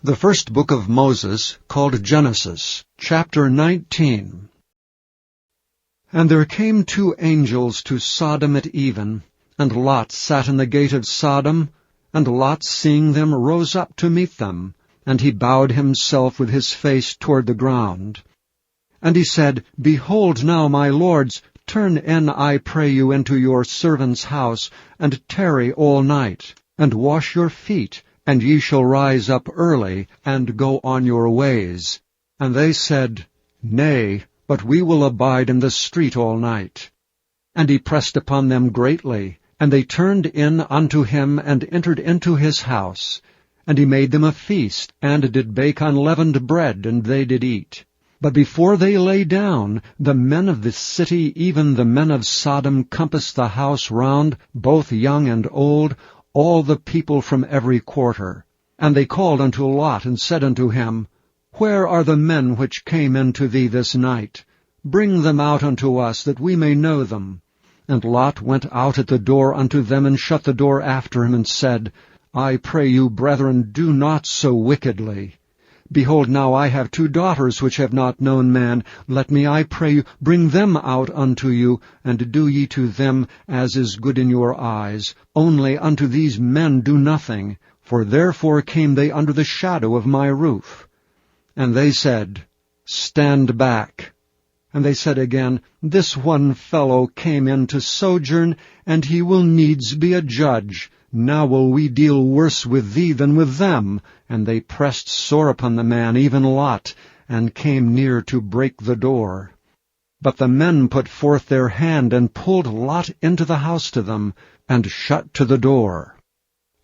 The first book of Moses, called Genesis, chapter 19. And there came two angels to Sodom at even, and Lot sat in the gate of Sodom, and Lot, seeing them, rose up to meet them, and he bowed himself with his face toward the ground. And he said, Behold now, my lords, turn in, I pray you, into your servant's house, and tarry all night, and wash your feet, and ye shall rise up early, and go on your ways. And they said, Nay, but we will abide in the street all night. And he pressed upon them greatly, and they turned in unto him, and entered into his house. And he made them a feast, and did bake unleavened bread, and they did eat. But before they lay down, the men of the city, even the men of Sodom, compassed the house round, both young and old, all the people from every quarter. And they called unto Lot, and said unto him, Where are the men which came into thee this night? Bring them out unto us, that we may know them. And Lot went out at the door unto them, and shut the door after him, and said, I pray you, brethren, do not so wickedly. Behold, now I have two daughters which have not known man. Let me, I pray you, bring them out unto you, and do ye to them as is good in your eyes. Only unto these men do nothing, for therefore came they under the shadow of my roof. And they said, Stand back. And they said again, This one fellow came in to sojourn, and he will needs be a judge. Now will we deal worse with thee than with them. And they pressed sore upon the man, even Lot, and came near to break the door. But the men put forth their hand, and pulled Lot into the house to them, and shut to the door.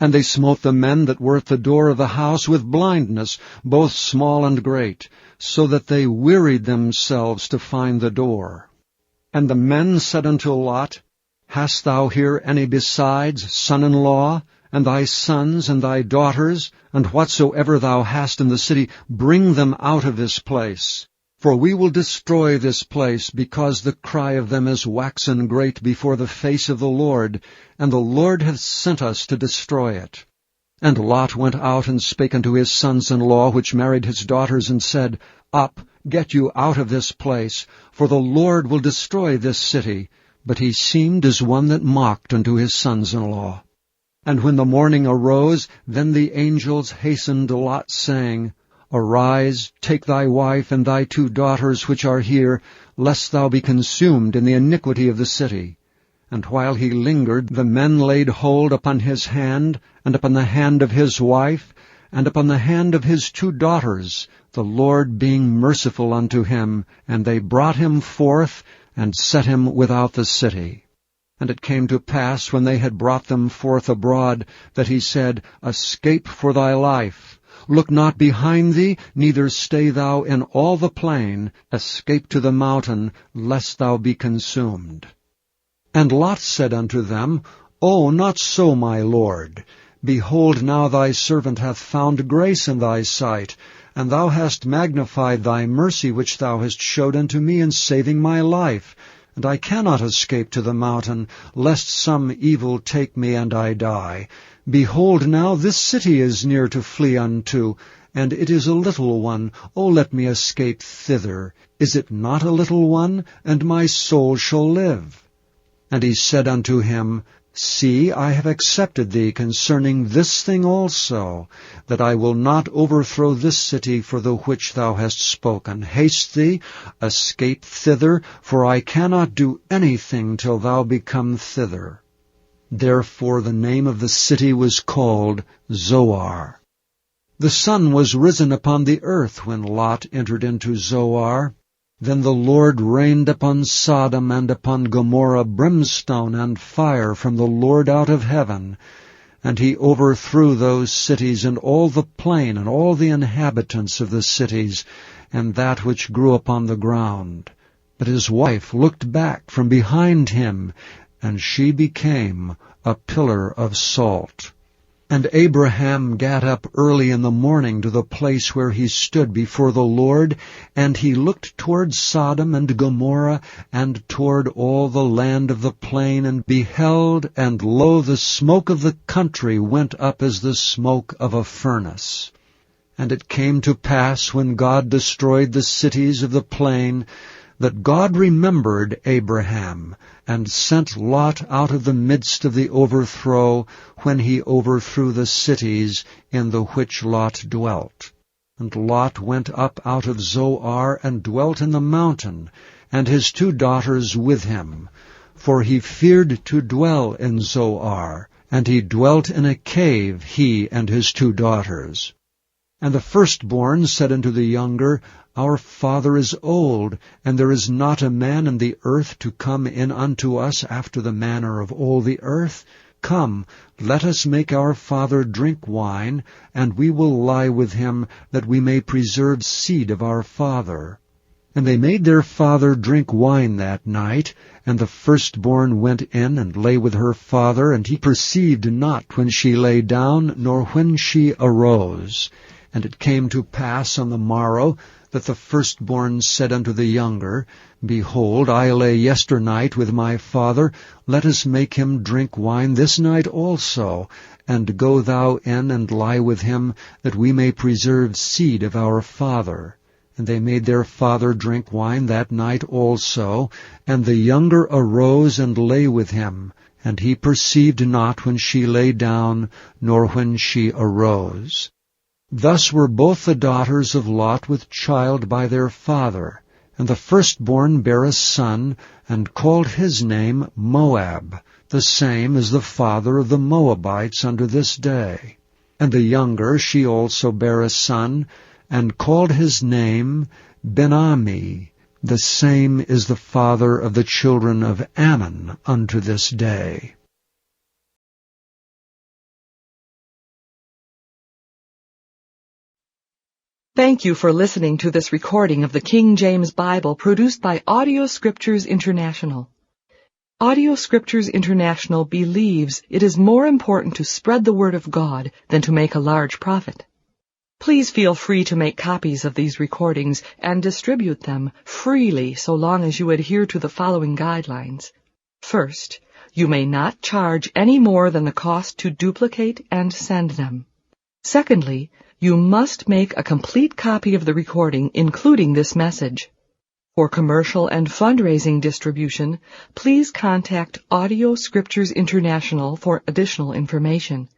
And they smote the men that were at the door of the house with blindness, both small and great, so that they wearied themselves to find the door. And the men said unto Lot, Hast thou here any besides son-in-law, and thy sons, and thy daughters, and whatsoever thou hast in the city, bring them out of this place. For we will destroy this place, because the cry of them is waxen great before the face of the Lord, and the Lord hath sent us to destroy it. And Lot went out and spake unto his sons-in-law, which married his daughters, and said, Up, get you out of this place, for the Lord will destroy this city. But he seemed as one that mocked unto his sons-in-law. And when the morning arose, then the angels hastened Lot, saying, Arise, take thy wife and thy two daughters which are here, lest thou be consumed in the iniquity of the city. And while he lingered, the men laid hold upon his hand, and upon the hand of his wife, and upon the hand of his two daughters, the Lord being merciful unto him, and they brought him forth, and set him without the city. And it came to pass, when they had brought them forth abroad, that he said, Escape for thy life. Look not behind thee, neither stay thou in all the plain. Escape to the mountain, lest thou be consumed. And Lot said unto them, O, not so, my lord. Behold, now thy servant hath found grace in thy sight, and thou hast magnified thy mercy which thou hast showed unto me in saving my life. And I cannot escape to the mountain, lest some evil take me and I die. Behold, now this city is near to flee unto, and it is a little one. O let me escape thither. Is it not a little one? And my soul shall live. And he said unto him, See, I have accepted thee concerning this thing also, that I will not overthrow this city for the which thou hast spoken. Haste thee, escape thither, for I cannot do anything till thou become thither. Therefore the name of the city was called Zoar. The sun was risen upon the earth when Lot entered into Zoar. Then the Lord rained upon Sodom and upon Gomorrah brimstone and fire from the Lord out of heaven, and he overthrew those cities and all the plain and all the inhabitants of the cities, and that which grew upon the ground. But his wife looked back from behind him, and she became a pillar of salt. And Abraham gat up early in the morning to the place where he stood before the Lord, and he looked toward Sodom and Gomorrah, and toward all the land of the plain, and beheld, and lo, the smoke of the country went up as the smoke of a furnace. And it came to pass, when God destroyed the cities of the plain, that God remembered Abraham, and sent Lot out of the midst of the overthrow, when he overthrew the cities in the which Lot dwelt. And Lot went up out of Zoar, and dwelt in the mountain, and his 2 daughters with him. For he feared to dwell in Zoar, and he dwelt in a cave, he and his 2 daughters. And the firstborn said unto the younger, Our father is old, and there is not a man in the earth to come in unto us after the manner of all the earth. Come, let us make our father drink wine, and we will lie with him, that we may preserve seed of our father. And they made their father drink wine that night, and the firstborn went in and lay with her father, and he perceived not when she lay down, nor when she arose. And it came to pass on the morrow, that the firstborn said unto the younger, Behold, I lay yesternight with my father, let us make him drink wine this night also, and go thou in and lie with him, that we may preserve seed of our father. And they made their father drink wine that night also, and the younger arose and lay with him, and he perceived not when she lay down, nor when she arose. Thus were both the daughters of Lot with child by their father. And the firstborn bare a son, and called his name Moab. The same is the father of the Moabites unto this day. And the younger she also bare a son, and called his name Ben-Ammi. The same is the father of the children of Ammon unto this day. Thank you for listening to this recording of the King James Bible produced by Audio Scriptures International. Audio Scriptures International believes it is more important to spread the Word of God than to make a large profit. Please feel free to make copies of these recordings and distribute them freely so long as you adhere to the following guidelines. First, you may not charge any more than the cost to duplicate and send them. Secondly, you must make a complete copy of the recording, including this message. For commercial and fundraising distribution, please contact Audio Scriptures International for additional information.